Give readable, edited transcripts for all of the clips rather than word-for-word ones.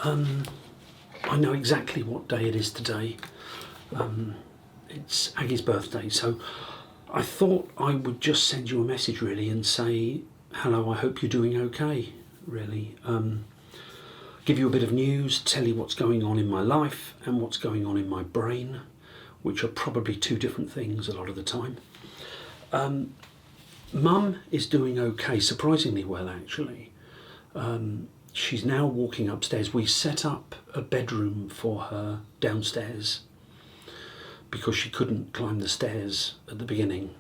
I know exactly what day it is today. It's Aggie's birthday, so I thought I would just send you a message really and say, hello, I hope you're doing okay, really. Give you a bit of news, tell you what's going on in my life and what's going on in my brain, which are probably two different things a lot of the time. Mum is doing okay, surprisingly well actually. She's now walking upstairs. We set up a bedroom for her downstairs because she couldn't climb the stairs at the beginning.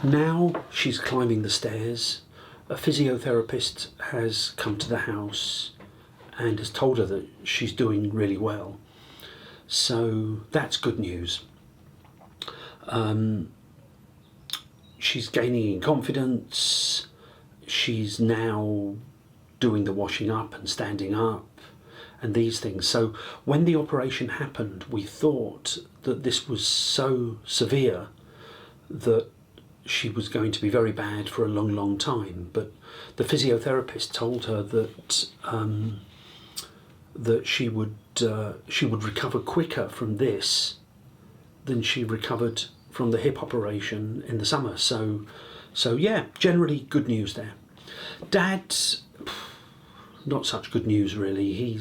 Now she's climbing the stairs. A physiotherapist has come to the house and has told her that she's doing really well. So that's good news. She's gaining in confidence. She's now doing the washing up and standing up and these things. So when the operation happened, we thought that this was so severe that she was going to be very bad for a long, long time. But the physiotherapist told her that that she would recover quicker from this than she recovered from the hip operation in the summer. So yeah, generally good news there. Dad, not such good news really.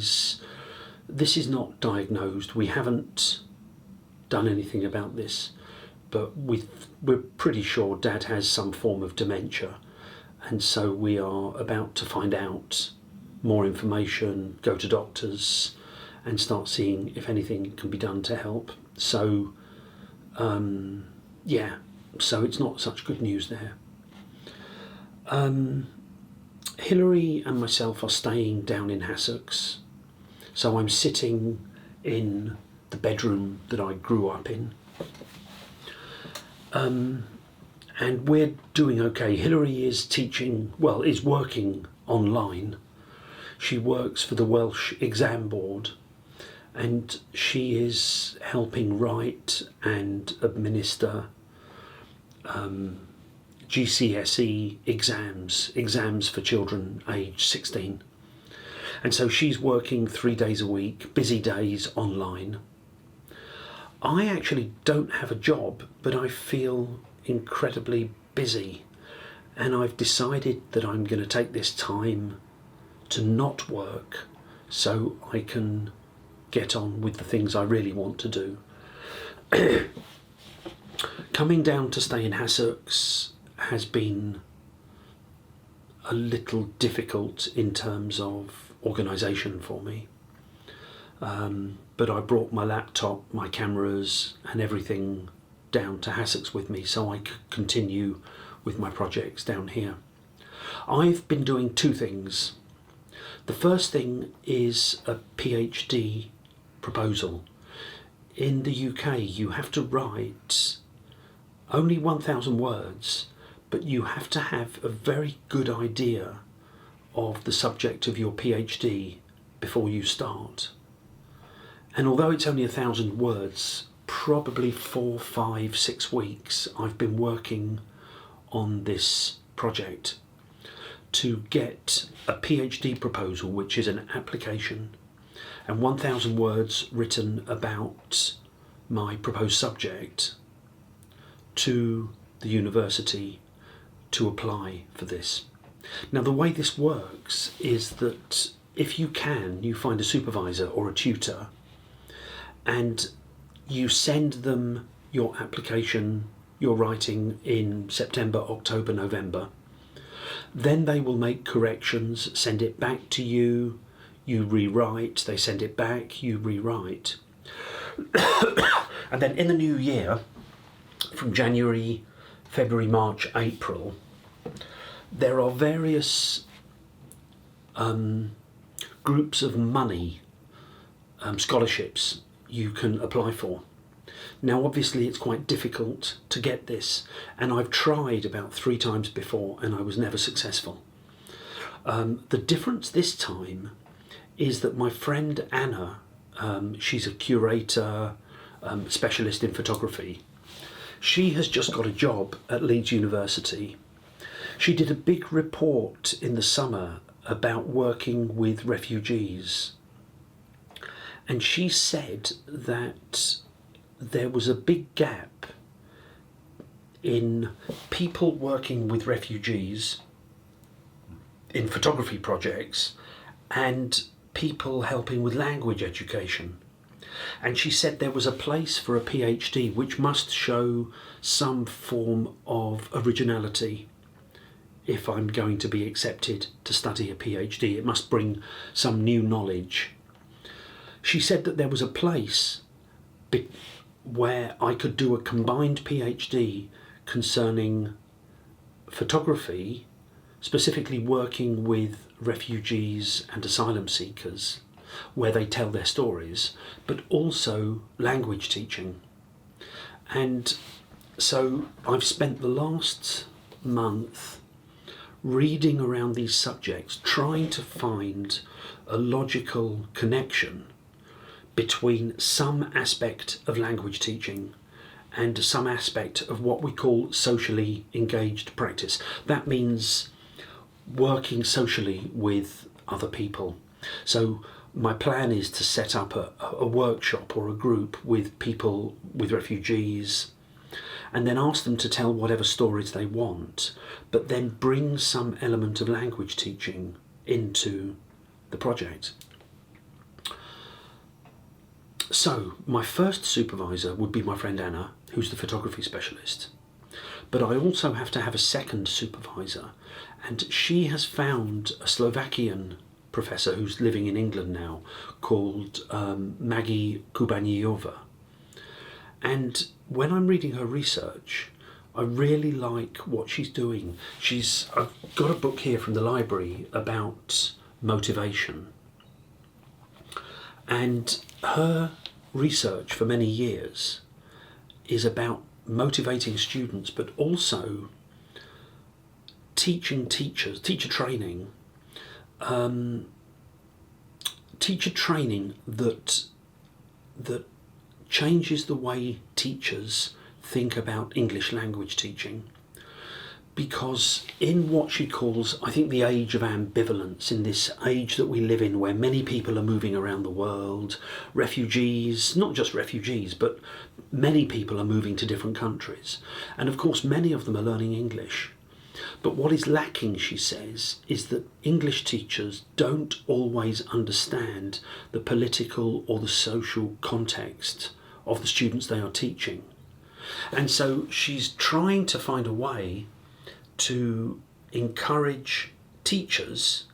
This is not diagnosed. We haven't done anything about this, but we're pretty sure Dad has some form of dementia, and so we are about to find out more information, go to doctors and start seeing if anything can be done to help. So yeah, so it's not such good news there. Hilary and myself are staying down in Hassocks, so I'm sitting in the bedroom that I grew up in, and we're doing okay. Hilary is is working online. She works for the Welsh Exam Board, and she is helping write and administer GCSE exams for children aged 16. And so she's working 3 days a week, busy days online. I actually don't have a job, but I feel incredibly busy, and I've decided that I'm going to take this time to not work so I can get on with the things I really want to do. Coming down to stay in Hassocks has been a little difficult in terms of organisation for me. But I brought my laptop, my cameras and everything down to Hassocks with me so I could continue with my projects down here. I've been doing two things. The first thing is a PhD proposal. In the UK you have to write only 1,000 words, but you have to have a very good idea of the subject of your PhD before you start. And although it's only 1,000 words, probably 4, 5, 6 weeks I've been working on this project to get a PhD proposal, which is an application, and 1,000 words written about my proposed subject to the university to apply for this. Now the way this works is that if you find a supervisor or a tutor and you send them your application, your writing in September, October, November, then they will make corrections, send it back to you, you rewrite, they send it back, you rewrite. And then in the new year, from January, February, March, April, there are various groups of money, scholarships you can apply for. Now obviously it's quite difficult to get this, and I've tried about 3 times before and I was never successful. The difference this time is that my friend Anna, she's a curator, specialist in photography. She has just got a job at Leeds University. She did a big report in the summer about working with refugees. And she said that there was a big gap in people working with refugees in photography projects and people helping with language education. And she said there was a place for a PhD which must show some form of originality. If I'm going to be accepted to study a PhD, it must bring some new knowledge. She said that there was a place where I could do a combined PhD concerning photography, specifically working with refugees and asylum seekers, where they tell their stories, but also language teaching. And so I've spent the last month reading around these subjects, trying to find a logical connection between some aspect of language teaching and some aspect of what we call socially engaged practice. That means working socially with other people. So my plan is to set up a workshop or a group with people, with refugees, and then ask them to tell whatever stories they want, but then bring some element of language teaching into the project. So my first supervisor would be my friend Anna, who's the photography specialist. But I also have to have a second supervisor, and she has found a Slovakian professor who's living in England now, called Maggie Kubaniova. And when I'm reading her research, I really like what she's doing. I've got a book here from the library about motivation. And her research for many years is about motivating students, but also teaching teachers, teacher training that changes the way teachers think about English language teaching. Because in what she calls, I think, the age of ambivalence, in this age that we live in where many people are moving around the world, refugees, not just refugees, but many people are moving to different countries. And of course, many of them are learning English. But what is lacking, she says, is that English teachers don't always understand the political or the social context of the students they are teaching. And so she's trying to find a way to encourage teachers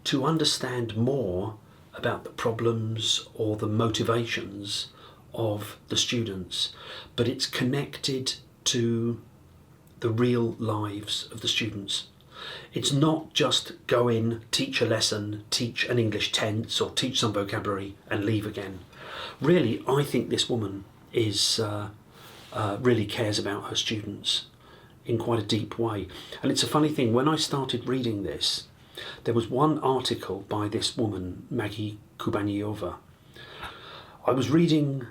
to understand more about the problems or the motivations of the students, but it's connected to the real lives of the students. It's not just go in, teach a lesson, teach an English tense or teach some vocabulary and leave again. Really, I think this woman is really cares about her students in quite a deep way. And it's a funny thing, when I started reading this, there was one article by this woman, Maggie Kubaniova. I was reading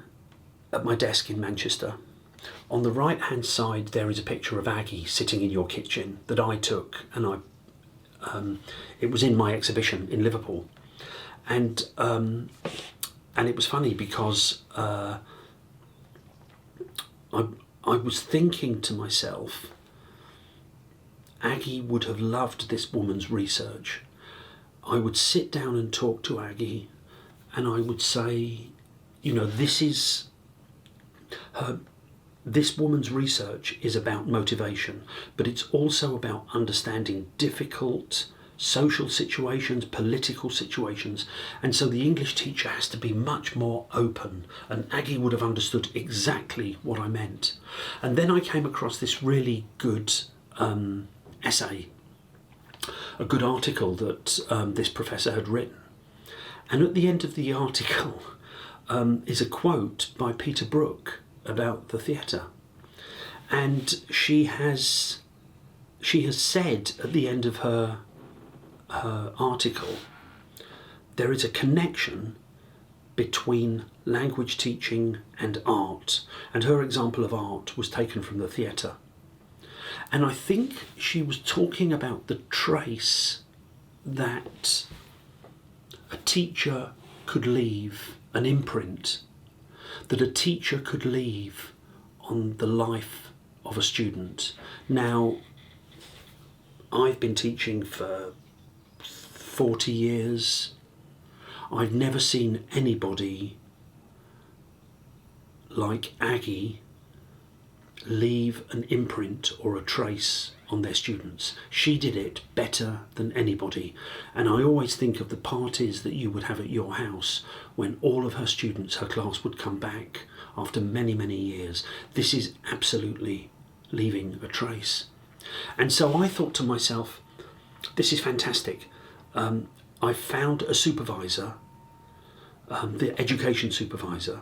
at my desk in Manchester. On the right hand side there is a picture of Aggie sitting in your kitchen that I took, and it was in my exhibition in Liverpool. And it was funny because I was thinking to myself, Aggie would have loved this woman's research. I would sit down and talk to Aggie, and I would say, you know, this woman's research is about motivation, but it's also about understanding difficult social situations, political situations, and so the English teacher has to be much more open, and Aggie would have understood exactly what I meant. And then I came across this really good essay, a good article that this professor had written, and at the end of the article is a quote by Peter Brook about the theatre, and she has said at the end of her article, there is a connection between language teaching and art, and her example of art was taken from the theatre. And I think she was talking about the trace that a teacher could leave an imprint, that a teacher could leave on the life of a student. Now, I've been teaching for 40 years. I've never seen anybody like Aggie leave an imprint or a trace on their students. She did it better than anybody. And I always think of the parties that you would have at your house when all of her students, her class, would come back after many, many years. This is absolutely leaving a trace. And so I thought to myself, this is fantastic. I found a supervisor, the education supervisor,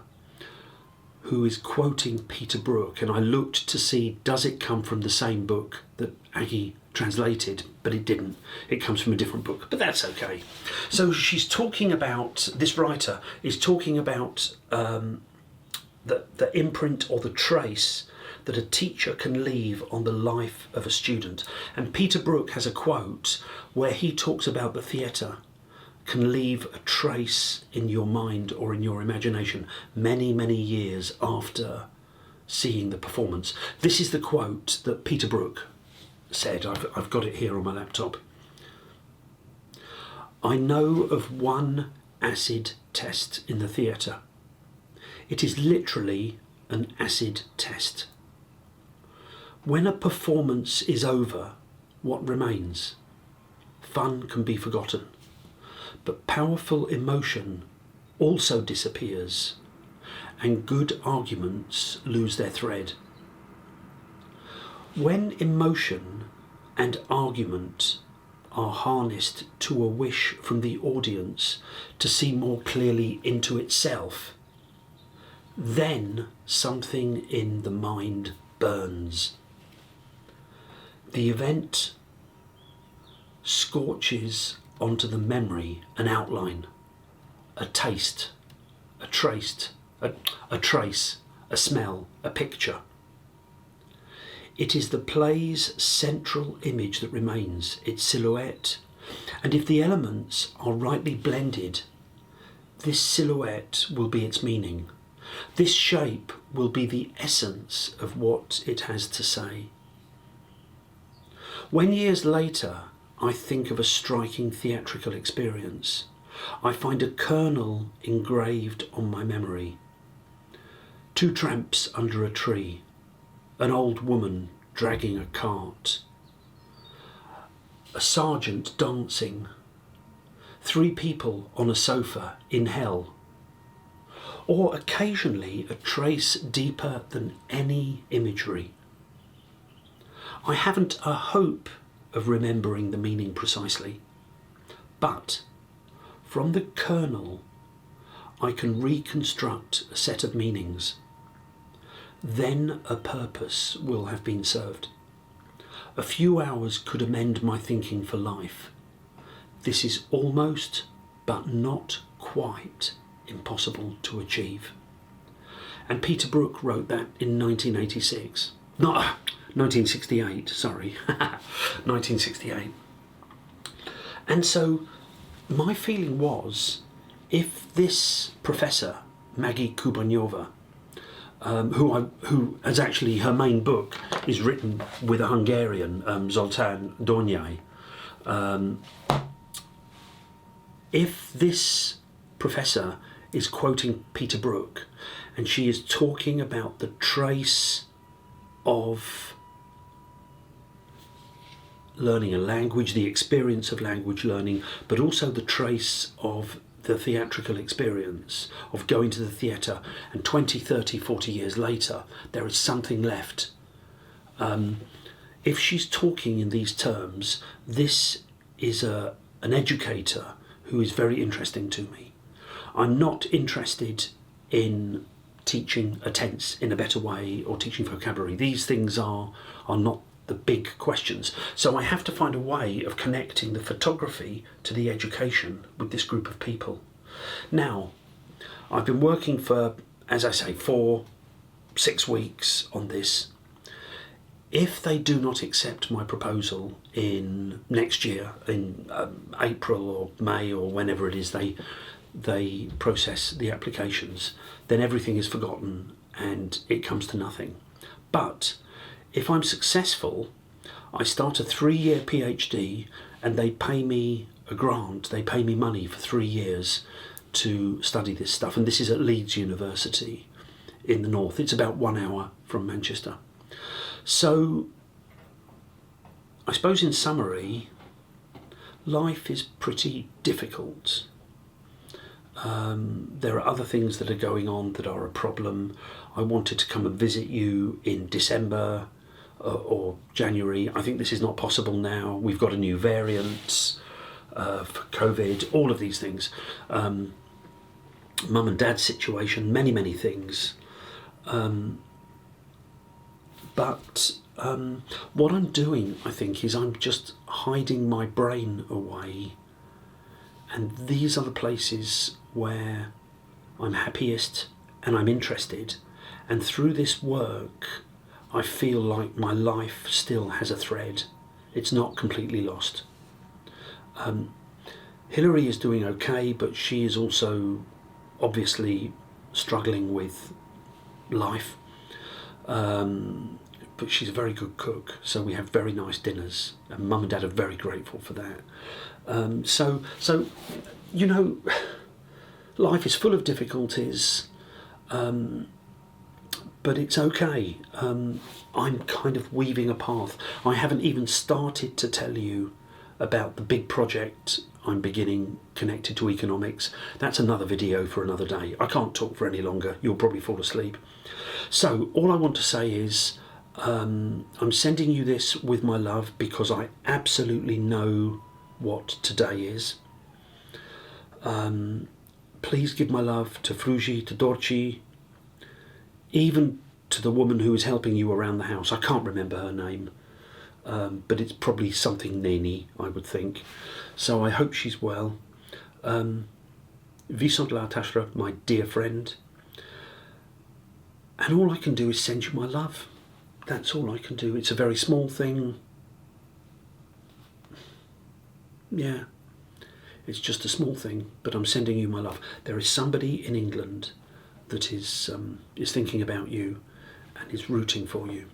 who is quoting Peter Brook, and I looked to see, does it come from the same book that Aggie translated? But it didn't. It comes from a different book, but that's okay. So she's talking about, this writer is talking about the imprint or the trace that a teacher can leave on the life of a student. And Peter Brook has a quote where he talks about the theatre can leave a trace in your mind or in your imagination many, many years after seeing the performance. This is the quote that Peter Brook said. I've got it here on my laptop. I know of one acid test in the theatre. It is literally an acid test. When a performance is over, what remains? Fun can be forgotten. But powerful emotion also disappears, and good arguments lose their thread. When emotion and argument are harnessed to a wish from the audience to see more clearly into itself, then something in the mind burns. The event scorches onto the memory an outline, a taste, a trace, a smell, a picture. It is the play's central image that remains, its silhouette, and if the elements are rightly blended, this silhouette will be its meaning. This shape will be the essence of what it has to say. When years later I think of a striking theatrical experience, I find a kernel engraved on my memory. Two tramps under a tree, an old woman dragging a cart, a sergeant dancing, three people on a sofa in hell, or occasionally a trace deeper than any imagery. I haven't a hope of remembering the meaning precisely, but from the kernel I can reconstruct a set of meanings. Then a purpose will have been served. A few hours could amend my thinking for life. This is almost, but not quite, impossible to achieve. And Peter Brook wrote that in 1986. 1968, sorry. 1968. And so my feeling was, if this professor, Maggie Kubaniova, who has actually, her main book is written with a Hungarian, Zoltán Dornyai, if this professor is quoting Peter Brook and she is talking about the trace of learning a language, the experience of language learning, but also the trace of the theatrical experience of going to the theatre, and 20, 30, 40 years later there is something left. If she's talking in these terms, this is an educator who is very interesting to me. I'm not interested in teaching a tense in a better way or teaching vocabulary. These things are not the big questions. So I have to find a way of connecting the photography to the education with this group of people. Now, I've been working for, as I say, 4-6 weeks on this. If they do not accept my proposal in next year, in April or May or whenever it is they process the applications, then everything is forgotten and it comes to nothing. But if I'm successful, I start a 3-year PhD and they pay me a grant, they pay me money for 3 years to study this stuff. And this is at Leeds University in the north. It's about 1 hour from Manchester. So I suppose in summary, life is pretty difficult. There are other things that are going on that are a problem. I wanted to come and visit you in December or January. I think this is not possible now. We've got a new variant for COVID, all of these things. Mum and dad's situation, many things. But what I'm doing, I think, is I'm just hiding my brain away. And these are the places where I'm happiest and I'm interested. And through this work, I feel like my life still has a thread. It's not completely lost. Hilary is doing okay, but she is also obviously struggling with life. But she's a very good cook, so we have very nice dinners, and Mum and Dad are very grateful for that. So you know, life is full of difficulties, but it's okay. I'm kind of weaving a path. I haven't even started to tell you about the big project I'm beginning connected to economics. That's another video for another day. I can't talk for any longer. You'll probably fall asleep. So all I want to say is I'm sending you this with my love because I absolutely know what today is. Please give my love to Fruji, to Gyorgy, even to the woman who is helping you around the house. I can't remember her name, but it's probably something Nini, I would think. So I hope she's well. Visant la Tashra, my dear friend. And all I can do is send you my love. That's all I can do. It's a very small thing. Yeah, it's just a small thing, but I'm sending you my love. There is somebody in England that is thinking about you and is rooting for you.